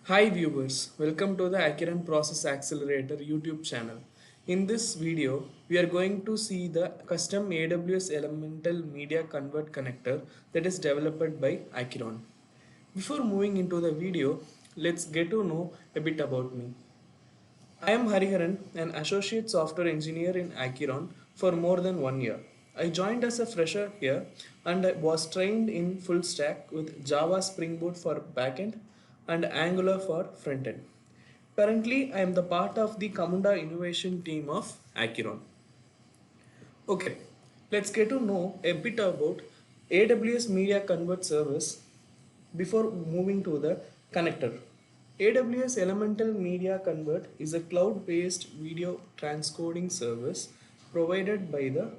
Hi viewers, welcome to the Acheron Process Accelerator YouTube channel. In this video, we are going to see the custom AWS Elemental Media Convert connector that is developed by Acheron. Before moving into the video, let's get to know a bit about me. I am Hariharan, an associate software engineer in Acheron for more than 1 year. I joined as a fresher here and I was trained in full stack with Java Spring Boot for backend and Angular for frontend. Currently, I am the part of the Camunda innovation team of Acheron. Okay, let's get to know a bit about AWS Media Convert service before moving to the connector. AWS Elemental Media Convert is a cloud-based video transcoding service provided by the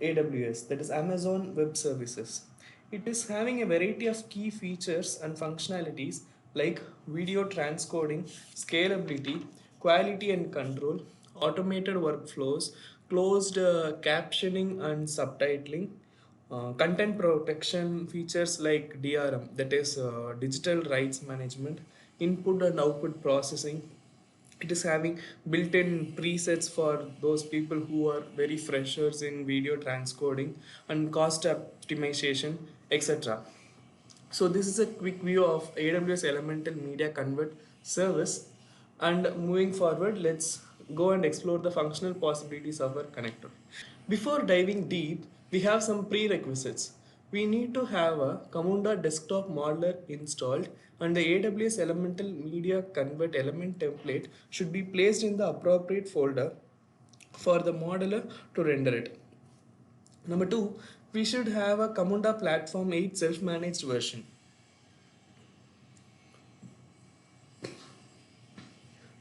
AWS, that is Amazon Web Services. It is having a variety of key features and functionalities like video transcoding, scalability, quality and control, automated workflows, closed captioning and subtitling, content protection features like DRM, that is digital rights management, input and output processing. It is having built-in presets for those people who are very freshers in video transcoding and cost optimization, etc. So this is a quick view of AWS Elemental Media Convert service. And moving forward, let's go and explore the functional possibilities of our connector. Before diving deep, we have some prerequisites. We need to have a Camunda desktop modeler installed, and the AWS Elemental Media Convert element template should be placed in the appropriate folder for the modeler to render it. Number two, we should have a Camunda Platform 8 self-managed version.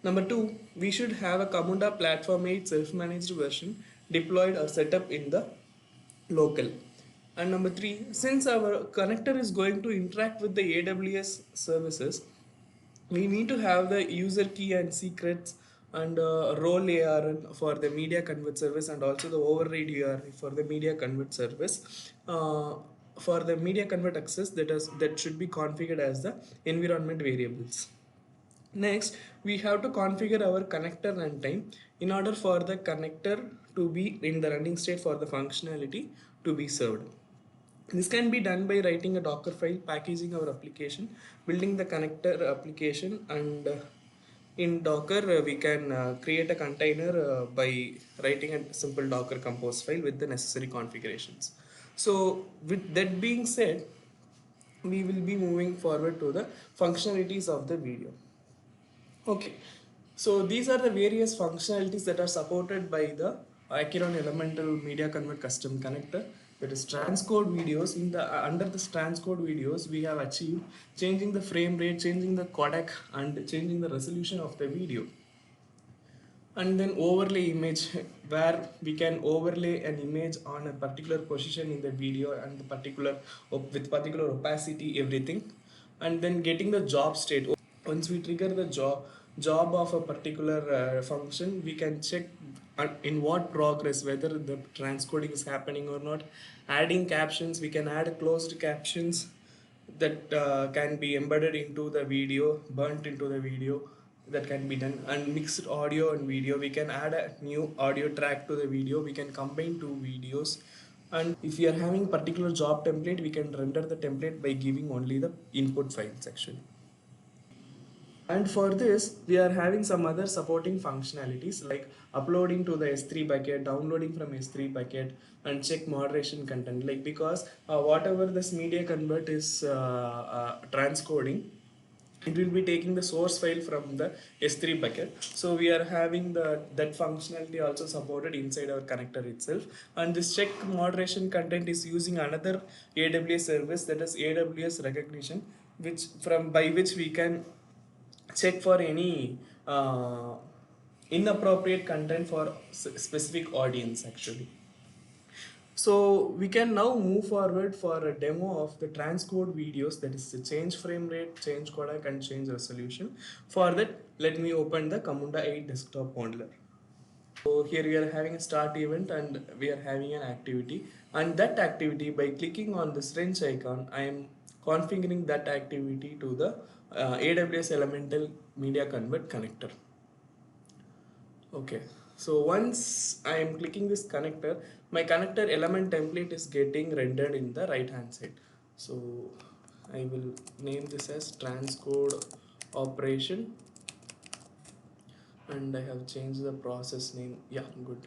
Number two, we should have a Camunda Platform 8 self-managed version deployed or set up in the local. And number three, since our connector is going to interact with the AWS services, we need to have the user key and secrets and role ARN for the media convert service, and also the override URL for the media convert service. For the media convert access, that should be configured as the environment variables. Next, we have to configure our connector runtime in order for the connector to be in the running state for the functionality to be served. This can be done by writing a Docker file, packaging our application, building the connector application, and in Docker we can create a container by writing a simple Docker compose file with the necessary configurations. So with that being said, we will be moving forward to the functionalities of the video. Okay, so these are the various functionalities that are supported by the Acheron Elemental Media Convert Custom Connector. That is transcode videos. In the under the transcode videos, we have achieved changing the frame rate, changing the codec, and changing the resolution of the video. And then overlay image, where we can overlay an image on a particular position in the video and the particular with particular opacity, everything. And then getting the job state. Once we trigger the job of a particular function, we can check in what progress, whether the transcoding is happening or not. Adding captions, we can add closed captions that can be embedded into the video, burnt into the video, that can be done. And mixed audio and video, we can add a new audio track to the video, we can combine two videos. And if we are having particular job template, we can render the template by giving only the input files actually. And for this, we are having some other supporting functionalities like uploading to the S3 bucket, downloading from S3 bucket, and check moderation content. Like, because whatever this media convert is transcoding, it will be taking the source file from the S3 bucket. So we are having that functionality also supported inside our connector itself. And this check moderation content is using another AWS service, that is AWS recognition, by which we can check for any inappropriate content for specific audience actually. So we can now move forward for a demo of the transcode videos, that is the change frame rate, change codec, and change resolution. For that, let me open the Camunda 8 desktop modeler. So here we are having a start event and we are having an activity, and that activity, by clicking on this wrench icon, I am configuring that activity to the AWS Elemental MediaConvert connector. Okay, so once I am clicking this connector, my connector element template is getting rendered in the right hand side. So I will name this as transcode operation, and I have changed the process name. Yeah, good.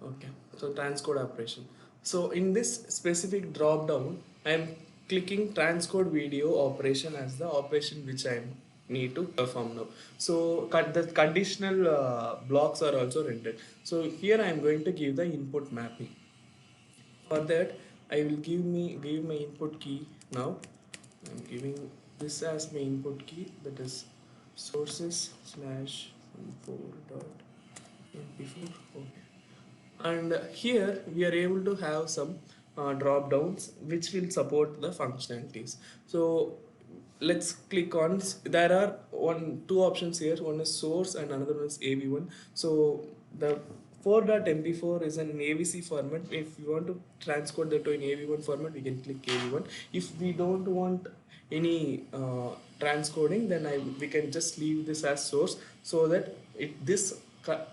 Okay, so transcode operation. So in this specific drop down, I am clicking transcode video operation as the operation which I need to perform now. So the conditional blocks are also rendered. So here I am going to give the input mapping. For that, I will give my input key now. I am giving this as my input key, that is sources slash 4.mp4. Okay, and here we are able to have some drop downs which will support the functionalities. So let's click on, there are two options here, one is source and another one is AV1. So the 4.mp4 is an AVC format. If you want to transcode that to an AV1 format, we can click AV1. If we don't want any transcoding, then we can just leave this as source, so that this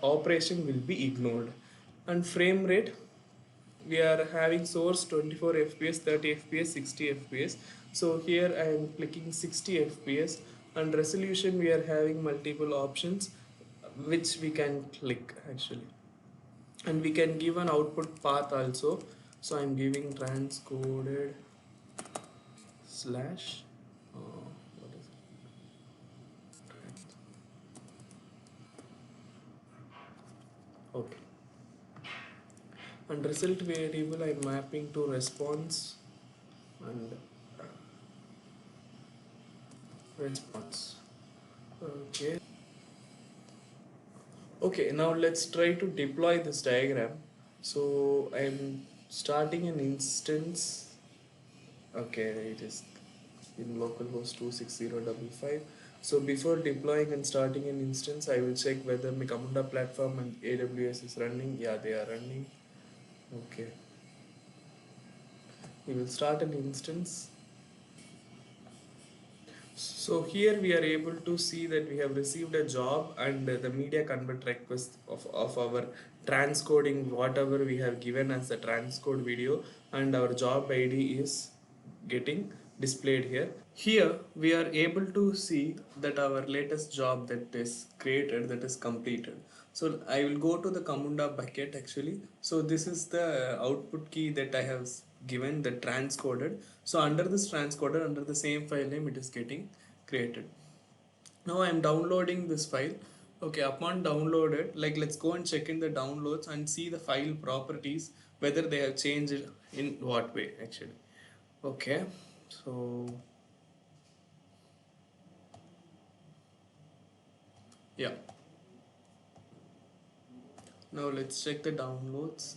operation will be ignored. And frame rate, we are having source 24 fps, 30 fps, 60 fps. So here I am clicking 60 fps. And resolution, we are having multiple options which we can click actually, and we can give an output path also. So I'm giving transcoded slash what is it? Okay, and result variable I'm mapping to response and response. Okay. Okay, now let's try to deploy this diagram. So I'm starting an instance. Okay, it is in localhost 260.55. So before deploying and starting an instance, I will check whether my Camunda platform and AWS is running. Yeah, they are running. Okay, we will start an instance. So here we are able to see that we have received a job and the MediaConvert request of our transcoding whatever we have given as the transcode video, and our job ID is getting displayed here. Here we are able to see that our latest job that is created, that is completed. So I will go to the Camunda bucket actually. So this is the output key that I have given, the transcoded. So under this transcoded, under the same file name, it is getting created. Now I am downloading this file. Okay, upon downloaded, like let's go and check in the downloads and see the file properties, whether they have changed in what way actually. Okay, so yeah, now let's check the downloads.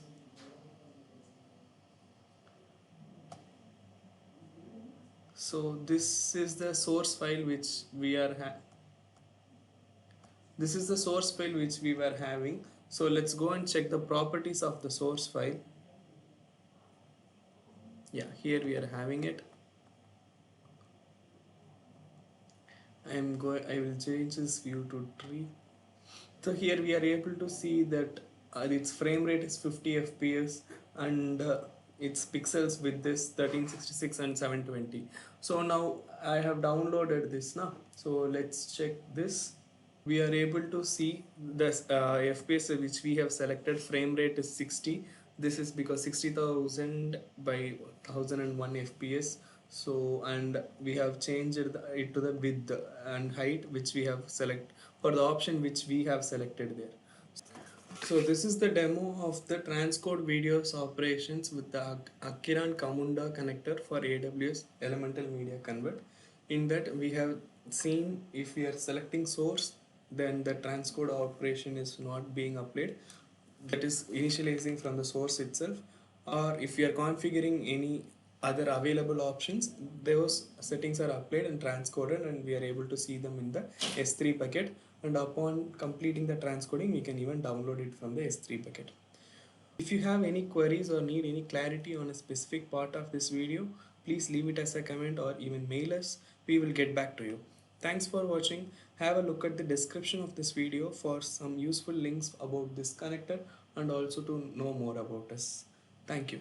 So this is the source file which we are this is the source file which we were having. So let's go and check the properties of the source file. Yeah, here we are having it. I will change this view to tree. So here we are able to see that its frame rate is 50 fps, and its pixels with this 1366 and 720. So now I have downloaded this now. So let's check this. We are able to see this fps which we have selected. Frame rate is 60. This is because 60,000 by 1001 fps. So, and we have changed it to the width and height which we have select for the option which we have selected there. So this is the demo of the transcode videos operations with the Acheron Camunda connector for AWS Elemental MediaConvert. In that we have seen, if we are selecting source, then the transcode operation is not being applied. That is initializing from the source itself. Or if we are configuring any other available options, those settings are applied and transcoded, and we are able to see them in the S3 bucket. And upon completing the transcoding, we can even download it from the S3 bucket. If you have any queries or need any clarity on a specific part of this video, please leave it as a comment or even mail us. We will get back to you. Thanks for watching. Have a look at the description of this video for some useful links about this connector and also to know more about us. Thank you.